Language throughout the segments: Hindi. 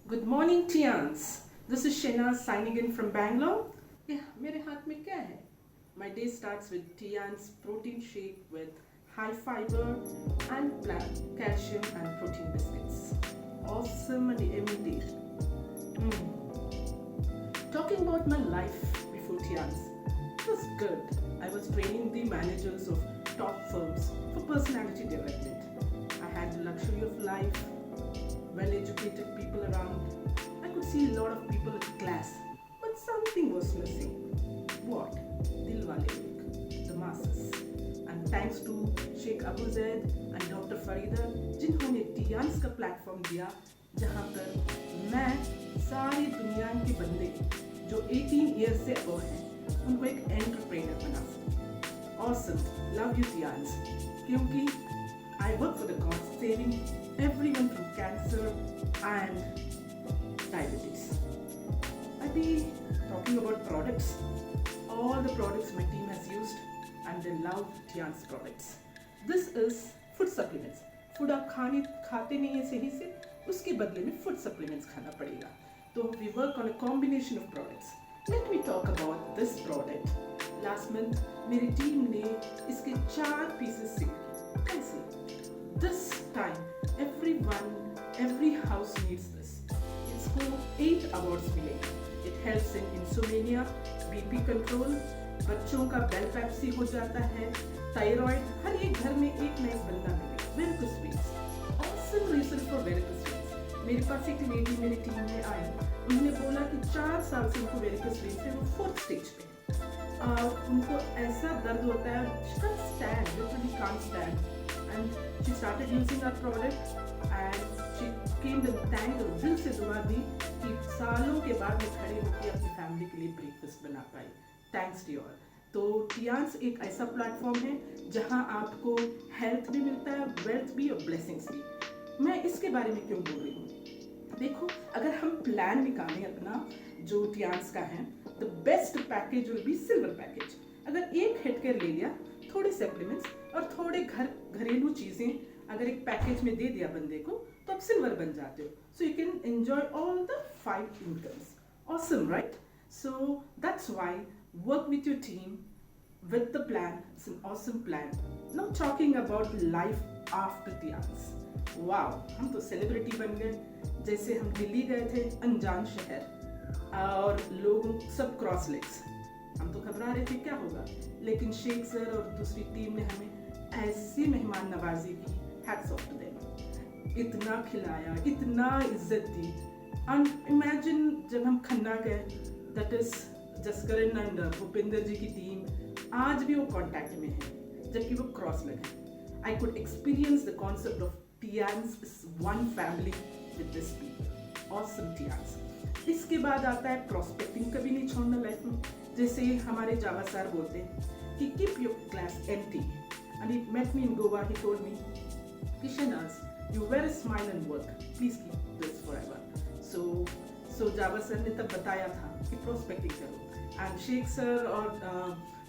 Good morning, Tians. This is Shena signing in from Bangalore. Yeah, मेरे हाथ में क्या है? My day starts with Tian's protein shake with high fiber and plant calcium and protein biscuits. Awesome and immediate. Talking about my life before Tian's, it was good. I was training the managers of top firms for personality development. I had the luxury of life, well-educated people around. I could see a lot of people at class, but something was missing. What? Dilwale Lok, the masses. And thanks to Sheikh Abu Zaid and Dr. Farida, जिन्होंने टियान्स का प्लेटफॉर्म दिया जहाँ पर मैं सारी दुनिया के बंदे जो 18 ईयर्स से अबव हैं उनको एक एंटरप्रेनर बना सकूँ. Awesome, love you Tians. क्योंकि I work for the cause saving everyone from cancer and diabetes. I'll be talking about products. All the products my team has used and they love Tian's products. This is food supplements. Food आप खाते नहीं है सही से, उसके बदले में food supplements खाना पड़ेगा. तो we work on a combination of products. Let me talk about this product. Last month मेरी टीम ने इसके 4 pieces सेल किए. कैसे? This time, every house needs this. इसको 8 awards मिले. It helps in insomnia, BP control, बच्चों का बेल पैप्सी हो जाता है, थायराइड, हर एक घर में एक ना एक बंदा मिले. Varicose veins, awesome reason for varicose veins. मेरे पास एक लेडी मेरी टीम में आई, उन्होंने बोला कि 4 साल से उनको वेरिकोस वेन्स है, वो 4th स्टेज पे है. उनको ऐसा दर्द होता है, she can't stand, literally can't stand. And she started using our product and she came and thanked और दिल से दुआ दी कि सालों के बाद मैं खड़े होकर अपनी फैमिली के लिए ब्रेकफास्ट बना पाई. Thanks to all. तो टियान्स एक ऐसा प्लेटफॉर्म है जहां आपको हेल्थ भी मिलता है, वेल्थ भी और ब्लेसिंग्स भी. मैं इसके बारे में क्यों बोल रही हूँ? देखो, अगर हम प्लान निकालें अपना जो टियान्स का है, the best package will be silver package. अगर एक हेड केयर ले लिया, थोड़े सप्लीमेंट्स और थोड़े घरेलू चीज़ें अगर एक पैकेज में दे दिया बंदे को, तो आप सिल्वर बन जाते हो. So you can enjoy all the 5 incomes. Awesome, right? So that's why work with your team with the plan. It's an awesome plan. Now talking about life after Tians. Wow, हम तो सेलिब्रिटी बन गए. जैसे हम दिल्ली गए थे, अनजान शहर, और लोग सब क्रॉस लेग्स. हम तो घबरा रहे थे क्या होगा, लेकिन शेख सर और दूसरी टीम ने हमें ऐसी मेहमान नवाजी की. Hats off to them. इतना खिलाया, इतना इज्जत दी. एंड इमेजिन जब हम खन्ना गए, that is Jaskaran and Bhupinder ji की टीम आज भी वो कांटेक्ट में है, जबकि वो क्रॉस लेग है. I could experience the concept of Tiens is one family with this people. Awesome Tiens. इसके बाद आता है प्रॉस्पेक्टिंग. कभी नहीं छोड़ना लाइफ में. जैसे हमारे जावा सर बोलते हैं कि keep your glass empty. And he met me in Goa. He told me, Kishanas, you wear a smile and work. Please keep this forever. So Java sir ने तब बताया था कि प्रोस्पेक्टिंग करो. एंड शेख सर और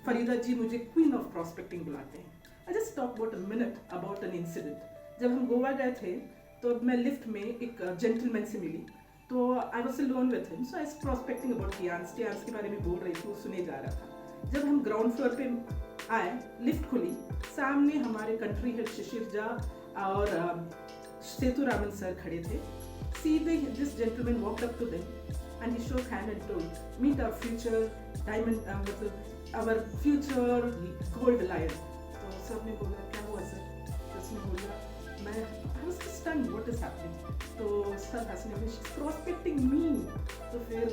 फरीदा जी मुझे क्वीन ऑफ प्रोस्पेक्टिंग बुलाते हैं. I just talk about a minute about an incident. जब हम गोवा गए थे तो मैं लिफ्ट में एक जेंटलमैन से मिली. तो I was alone with him. So I was prospecting about Tiens के बारे में बोल रही थी, वो सुने जा रहा था. जब हम ग्राउंड फ्लोर पे आए, लिफ्ट खुली, सामने हमारे कंट्री हेड शिशिर झा और सेतुरामन सर खड़े थे. सीधे this gentleman walked up to them and he shook hand and told, meet our future diamond, our future gold lion. तो सब ने बोला क्या हुआ सर? तो उसने बोला मैं I was just stunned, what is happening? तो सब हंसने लगे, she's prospecting me. तो फिर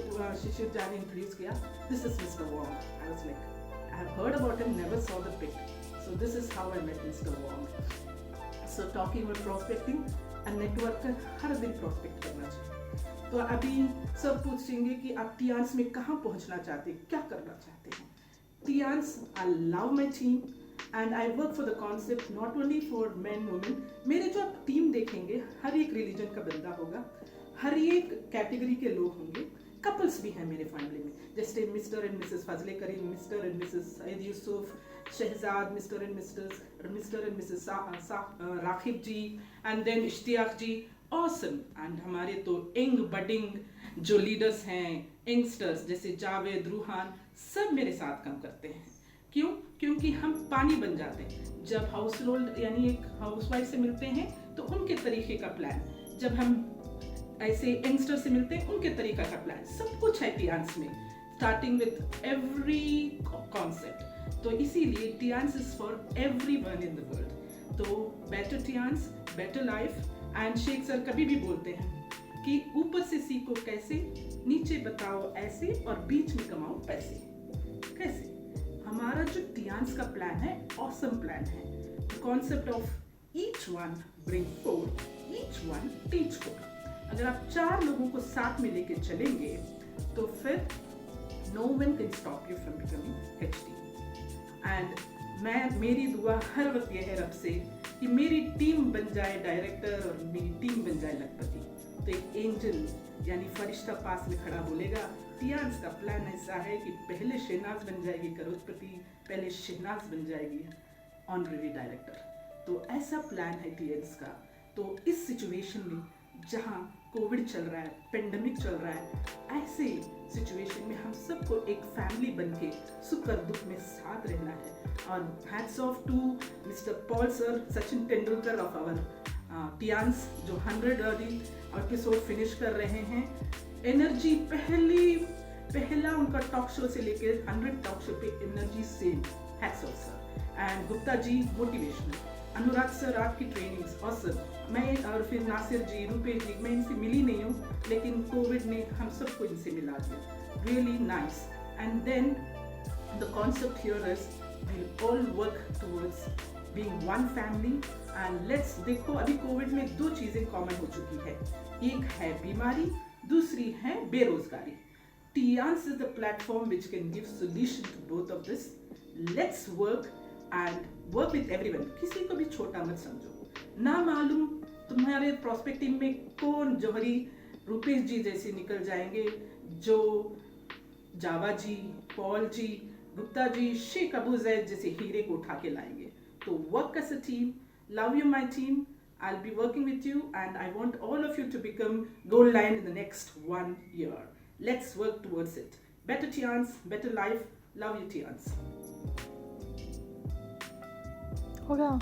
शिशिर झा ने इंट्रोड्यूस किया, this is Mr. Wong. I was like, I have heard about him, never saw the pic. So this is how I met Mr. Wong. So talking about prospecting, and networker हर दिन प्रोस्पेक्ट करना चाहिए. तो अभी सब पूछेंगे कि आप टियान्स में कहाँ पहुँचना चाहते हैं, क्या करना चाहते हैं. Tiens, I love my team and I work for the concept not only for man women. मेरे जो आप टीम देखेंगे, हर एक रिलीजन का बंदा होगा, हर एक कैटेगरी के लोग होंगे. कपल्स भी हैं मेरे फैमिली में, जैसे Mr and Mrs Fazle Karim, Mr and Mrs Saeed Yusuf, Shahzad, Mr and Mrs Rakhib ji, and then Ishtiaq ji. Awesome. And हमारे तो यंग बडिंग जो लीडर्स हैं, यंगस्टर्स जैसे जावेद, रूहान, सब मेरे साथ काम करते हैं। क्यों? क्योंकि हम पानी बन जाते हैं जब हाउस होल्ड यानी एक हाउसवाइफ से मिलते हैं तो उनके तरीके का प्लान, जब हम ऐसे यंगस्टर से मिलते हैं उनके तरीका का प्लान, सब कुछ है टियांस में, स्टार्टिंग विथ एवरी कॉन्सेप्ट। तो इसीलिए Tiens is for everyone in the world. तो better Tiens, better life. And Sheikh sir कभी भी बोलते हैं कि ऊपर से सीखो कैसे, नीचे बताओ ऐसे, और बीच में कमाओ पैसे। कैसे? हमारा जो टियांस का प्लान है ऑसम प्लान है। The concept of each one bring four, each one teach four. अगर आप 4 लोगों को साथ में लेके चलेंगे तो फिर no one can stop you from becoming HD. And मेरी दुआ हर वक्त यह है रब से कि मेरी टीम बन जाए डायरेक्टर और मेरी टीम बन जाए लखपति। तो एक एंजल यानी फरिश्ता पास में खड़ा बोलेगा टियांस का प्लान ऐसा है कि पहले शहनाज बन जाएगी करोड़पति, पहले शहनाज बन जाएगी ऑनरेरी डायरेक्टर। तो ऐसा प्लान है टियांस का। तो इस सिचुएशन में जहाँ कोविड चल रहा है, पेंडेमिक चल रहा है, ऐसे सिचुएशन में हम सबको एक फैमिली बनके सुख और दुख में साथ रहना है। और hats off to Mister Paul sir, Sachin Tendulkar of our Tiens, जो 100 एपिसोड फिनिश कर रहे हैं। एनर्जी पहला उनका टॉक शो से लेकर 100 टॉक शो पे energy same. Hats off sir. And Gupta ji motivational, Anurag sir आपकी ट्रेनिंग्स ऑसम। मैं और फिर नासिर जी, रूपेश जी, मैं इनसे मिली नहीं हूँ लेकिन कोविड ने हम सबको इनसे मिला दिया। Really nice. And then the concept here is we'll all work towards being one family and let's देखो अभी कोविड में 2 चीजें कॉमन हो चुकी है। एक है बीमारी, दूसरी है बेरोजगारी। Tiens is the platform which can give solution to both of this. Let's work and work with everyone. किसी को भी छोटा मत समझो। ना मालूम तुम्हारे प्रोस्पेक्ट टीम में कौन जौहरी, रूपेश जी जैसे निकल जाएंगे, जो जावा जी, पॉल जी, गुप्ता जी, शेख अबू जैद जैसे हीरे को उठा के लाएंगे। तो work as a team, love you my team, I will be working with you and I want all of you to become gold line in the next 1 year. Let's work towards it. Better Tians, better life. Love you, Tians. हो गया।